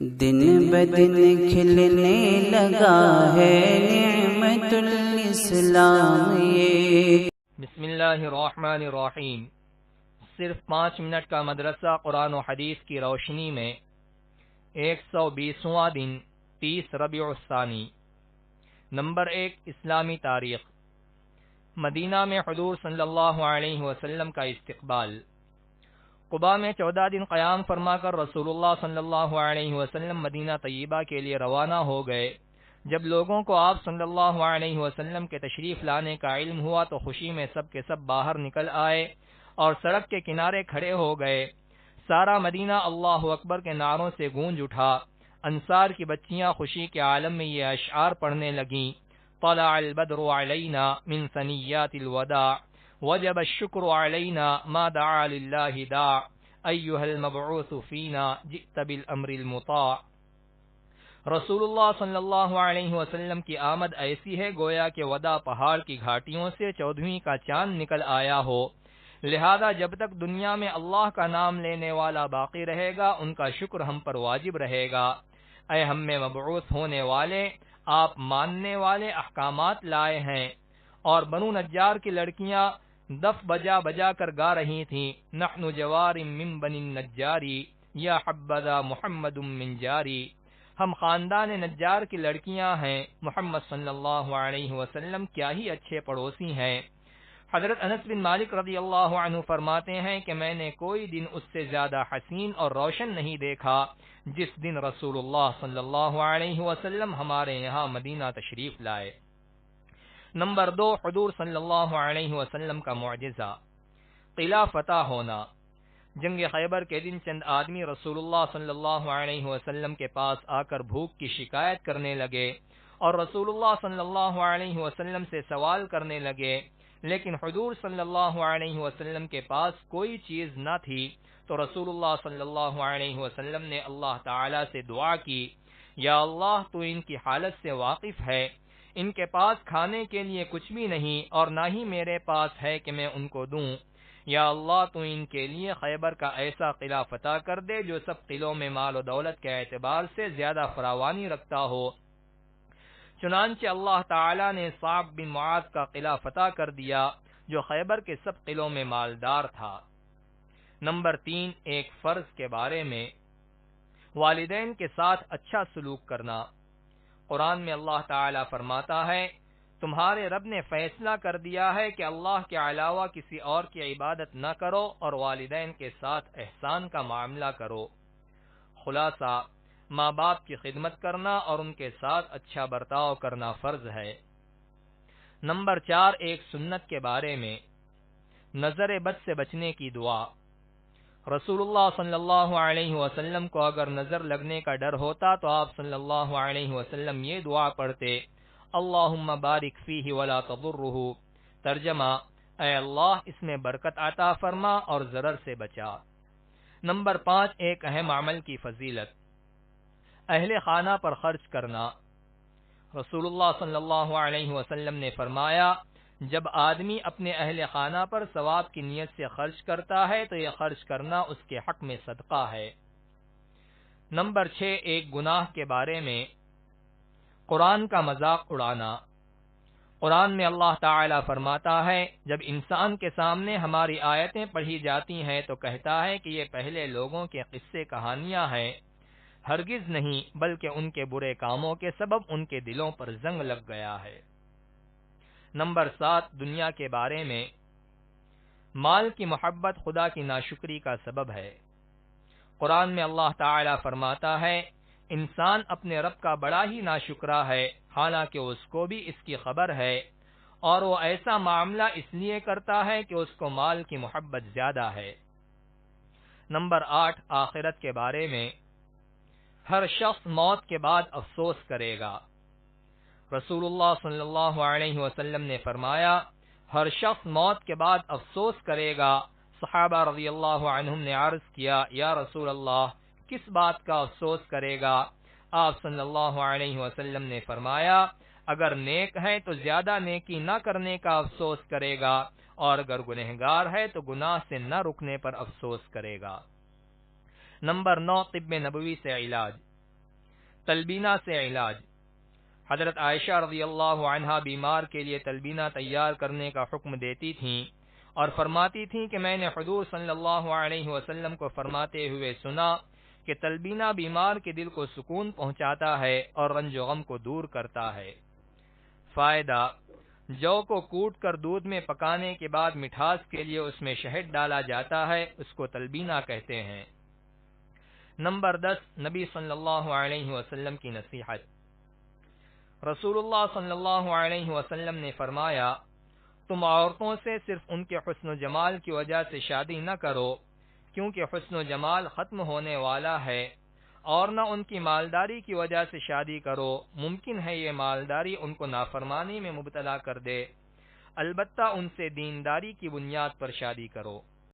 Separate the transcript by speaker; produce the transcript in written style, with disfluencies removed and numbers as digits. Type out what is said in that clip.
Speaker 1: دن بدن کھلنے لگا ہے نعمت الاسلام یہ۔
Speaker 2: بسم اللہ الرحمن الرحیم۔ صرف 5 منٹ کا مدرسہ قرآن و حدیث کی روشنی میں 120واں دن 30 ربیع الثانی۔ نمبر 1، اسلامی تاریخ۔ مدینہ میں حضور صلی اللہ علیہ وسلم کا استقبال۔ قباء میں 14 دن قیام فرما کر رسول اللہ صلی اللہ علیہ وسلم مدینہ طیبہ کے لیے روانہ ہو گئے۔ جب لوگوں کو آپ صلی اللہ علیہ وسلم کے تشریف لانے کا علم ہوا تو خوشی میں سب کے سب باہر نکل آئے اور سڑک کے کنارے کھڑے ہو گئے۔ سارا مدینہ اللہ اکبر کے نعروں سے گونج اٹھا۔ انصار کی بچیاں خوشی کے عالم میں یہ اشعار پڑھنے لگیں: طلع البدر علینا من ثنیات الوداع وجب الشکر علینا ما دعا للہ داع ایھا المبعوث فینا جئت بالامر المطاع۔ رسول اللہ صلی اللہ علیہ وسلم کی آمد ایسی ہے گویا کہ ودا پہاڑ کی گھاٹیوں سے 14ویں کا چاند نکل آیا ہو، لہذا جب تک دنیا میں اللہ کا نام لینے والا باقی رہے گا ان کا شکر ہم پر واجب رہے گا۔ اے ہم میں مبعوث ہونے والے، آپ ماننے والے احکامات لائے ہیں۔ اور بنو نجار کی لڑکیاں دف بجا بجا کر گا رہی تھیں: نحن جوار من بنی النجاری یا حبذا محمد من جاری۔ ہم خاندان نجار کی لڑکیاں ہیں، محمد صلی اللہ علیہ وسلم کیا ہی اچھے پڑوسی ہیں۔ حضرت انس بن مالک رضی اللہ عنہ فرماتے ہیں کہ میں نے کوئی دن اس سے زیادہ حسین اور روشن نہیں دیکھا جس دن رسول اللہ صلی اللہ علیہ وسلم ہمارے یہاں مدینہ تشریف لائے۔ نمبر 2، حضور صلی اللہ علیہ وسلم کا معجزہ، قلعہ فتح ہونا۔ جنگ خیبر کے دن چند آدمی رسول اللہ صلی اللہ علیہ وسلم کے پاس آ کر بھوک کی شکایت کرنے لگے اور رسول اللہ صلی اللہ علیہ وسلم سے سوال کرنے لگے، لیکن حضور صلی اللہ علیہ وسلم کے پاس کوئی چیز نہ تھی تو رسول اللہ صلی اللہ علیہ وسلم نے اللہ تعالی سے دعا کی: یا اللہ، تو ان کی حالت سے واقف ہے، ان کے پاس کھانے کے لیے کچھ بھی نہیں اور نہ ہی میرے پاس ہے کہ میں ان کو دوں۔ یا اللہ، تو ان کے لیے خیبر کا ایسا قلعہ فتح کر دے جو سب قلعوں میں مال و دولت کے اعتبار سے زیادہ فراوانی رکھتا ہو۔ چنانچہ اللہ تعالی نے صعب بن معاذ کا قلعہ فتح کر دیا جو خیبر کے سب قلعوں میں مالدار تھا۔ نمبر 3، ایک فرض کے بارے میں، والدین کے ساتھ اچھا سلوک کرنا۔ قرآن میں اللہ تعالی فرماتا ہے: تمہارے رب نے فیصلہ کر دیا ہے کہ اللہ کے علاوہ کسی اور کی عبادت نہ کرو اور والدین کے ساتھ احسان کا معاملہ کرو۔ خلاصہ، ماں باپ کی خدمت کرنا اور ان کے ساتھ اچھا برتاؤ کرنا فرض ہے۔ نمبر 4، ایک سنت کے بارے میں، نظر بد سے بچنے کی دعا۔ رسول اللہ صلی اللہ علیہ وسلم کو اگر نظر لگنے کا ڈر ہوتا تو آپ صلی اللہ علیہ وسلم یہ دعا پڑھتے: اللہم بارک فیہ ولا تضرہ۔ ترجمہ: اے اللہ، اس میں برکت عطا فرما اور ضرر سے بچا۔ نمبر 5، ایک اہم عمل کی فضیلت، اہل خانہ پر خرچ کرنا۔ رسول اللہ صلی اللہ علیہ وسلم نے فرمایا: جب آدمی اپنے اہل خانہ پر ثواب کی نیت سے خرچ کرتا ہے تو یہ خرچ کرنا اس کے حق میں صدقہ ہے۔ نمبر 6، ایک گناہ کے بارے میں، قرآن کا مذاق اڑانا۔ قرآن میں اللہ تعالی فرماتا ہے: جب انسان کے سامنے ہماری آیتیں پڑھی جاتی ہیں تو کہتا ہے کہ یہ پہلے لوگوں کے قصے کہانیاں ہیں۔ ہرگز نہیں، بلکہ ان کے برے کاموں کے سبب ان کے دلوں پر زنگ لگ گیا ہے۔ نمبر 7، دنیا کے بارے میں، مال کی محبت خدا کی ناشکری کا سبب ہے۔ قرآن میں اللہ تعالی فرماتا ہے: انسان اپنے رب کا بڑا ہی ناشکرا ہے، حالانکہ اس کو بھی اس کی خبر ہے، اور وہ ایسا معاملہ اس لیے کرتا ہے کہ اس کو مال کی محبت زیادہ ہے۔ نمبر 8، آخرت کے بارے میں، ہر شخص موت کے بعد افسوس کرے گا۔ رسول اللہ صلی اللہ علیہ وسلم نے فرمایا: ہر شخص موت کے بعد افسوس کرے گا۔ صحابہ رضی اللہ عنہم نے عرض کیا: یا رسول اللہ، کس بات کا افسوس کرے گا؟ آپ صلی اللہ علیہ وسلم نے فرمایا: اگر نیک ہے تو زیادہ نیکی نہ کرنے کا افسوس کرے گا، اور اگر گنہگار ہے تو گناہ سے نہ رکنے پر افسوس کرے گا۔ نمبر 9، طب نبوی سے علاج۔ تلبینہ سے علاج۔ حضرت عائشہ رضی اللہ عنہا بیمار کے لیے تلبینہ تیار کرنے کا حکم دیتی تھیں اور فرماتی تھیں کہ میں نے حضور صلی اللہ علیہ وسلم کو فرماتے ہوئے سنا کہ تلبینہ بیمار کے دل کو سکون پہنچاتا ہے اور رنج و غم کو دور کرتا ہے۔ فائدہ: جو کو کوٹ کر دودھ میں پکانے کے بعد مٹھاس کے لیے اس میں شہد ڈالا جاتا ہے اس کو تلبینہ کہتے ہیں۔ نمبر 10، نبی صلی اللہ علیہ وسلم کی نصیحت۔ رسول اللہ صلی اللہ علیہ وسلم نے فرمایا، تم عورتوں سے صرف ان کے حسن و جمال کی وجہ سے شادی نہ کرو، کیونکہ حسن و جمال ختم ہونے والا ہے، اور نہ ان کی مالداری کی وجہ سے شادی کرو، ممکن ہے یہ مالداری ان کو نافرمانی میں مبتلا کر دے، البتہ ان سے دینداری کی بنیاد پر شادی کرو۔